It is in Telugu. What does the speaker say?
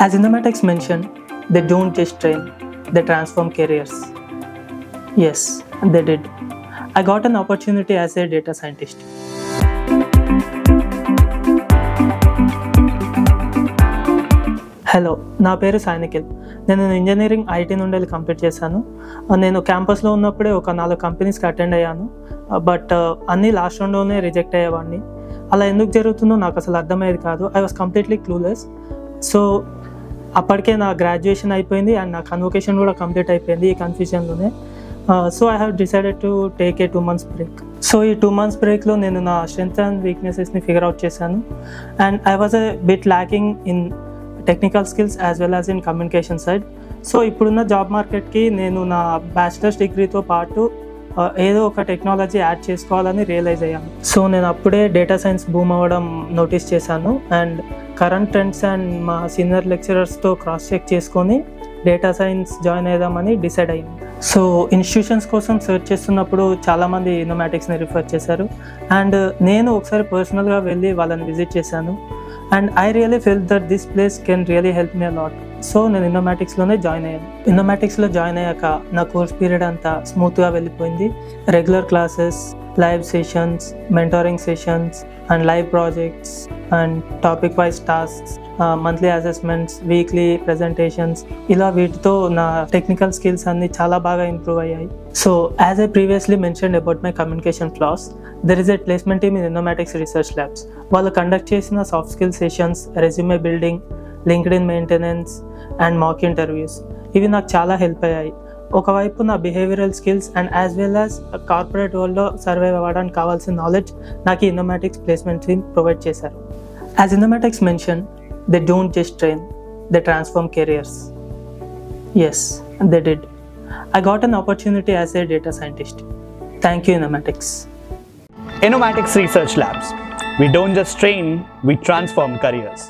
As Inomatics mentioned, they don't just train, they transform careers. Yes, they did. I got an opportunity as a data scientist. Hello, నా పేరు సాయి నిఖిల్. నేను ఇంజనీరింగ్ ఐటీ నుండి కంప్లీట్ చేశాను. నేను క్యాంపస్లో ఉన్నప్పుడే ఒక 4 కంపెనీస్కి అటెండ్ అయ్యాను. బట్ అన్నీ లాస్ట్ రౌండ్లోనే రిజెక్ట్ అయ్యేవాడిని. అలా ఎందుకు జరుగుతుందో నాకు అసలు అర్థమయ్యేది కాదు. I was completely clueless. So అప్పటికే నా గ్రాడ్యుయేషన్ అయిపోయింది అండ్ నా కన్వొకేషన్ కూడా కంప్లీట్ అయిపోయింది ఈ కన్ఫ్యూజన్లోనే. So I have decided to take a 2 months break. So ఈ 2 months బ్రేక్లో నేను నా స్ట్రెంగ్త్ అండ్ వీక్నెసెస్ని ఫిగర్ అవుట్ చేశాను. And I was a bit lacking in technical skills as well as in communication side. So ఇప్పుడున్న జాబ్ మార్కెట్కి నేను నా బ్యాచిలర్స్ డిగ్రీతో పాటు ఏదో ఒక టెక్నాలజీ యాడ్ చేసుకోవాలని రియలైజ్ అయ్యాను. సో నేను అప్పుడే డేటా సైన్స్ బూమ్ అవ్వడం నోటీస్ చేశాను అండ్ కరెంట్ ట్రెండ్స్ అండ్ మా సీనియర్ లెక్చరర్స్తో క్రాస్ చెక్ చేసుకొని డేటా సైన్స్ జాయిన్ అయ్యామని డిసైడ్ అయ్యింది. సో ఇన్స్టిట్యూషన్స్ కోసం సెర్చ్ చేస్తున్నప్పుడు చాలామంది ఇనోమాటిక్స్ని రిఫర్ చేశారు అండ్ నేను ఒకసారి పర్సనల్గా వెళ్ళి వాళ్ళని విజిట్ చేశాను. And I really feel that this place can really help me a lot. So నేను ఇనోమాటిక్స్లోనే జాయిన్ అయ్యాను. ఇనోమాటిక్స్లో జాయిన్ అయ్యాక నా కోర్స్ పీరియడ్ అంతా స్మూత్గా వెళ్ళిపోయింది. Regular classes, live sessions, mentoring sessions and live projects and topic wise tasks, monthly assessments, weekly presentations, ఇలా వీటితో నా టెక్నికల్ స్కిల్స్ అన్నీ చాలా బాగా ఇంప్రూవ్ అయ్యాయి. So as I previously mentioned about my communication floss, there is a placement team in ఇనోమాటిక్స్ research labs. వాళ్ళు కండక్ట్ చేసిన soft skill sessions, resume building, LinkedIn maintenance and mock interviews ఇవి నాకు చాలా హెల్ప్ అయ్యాయి. ఒకవైపు నా behavioural skills and as well as corporate వరల్డ్లో సర్వైవ్ అవ్వడానికి కావాల్సిన నాలెడ్జ్ నాకు ఈ ఇనోమాటిక్స్ ప్లేస్మెంట్ టీమ్ ప్రొవైడ్ చేశారు. As ఇనోమాటిక్స్ mention, they don't just train, they transform careers. Yes, they did. I got an opportunity as a data scientist. Thank you, Inomatics. Inomatics Research Labs. We don't just train, we transform careers.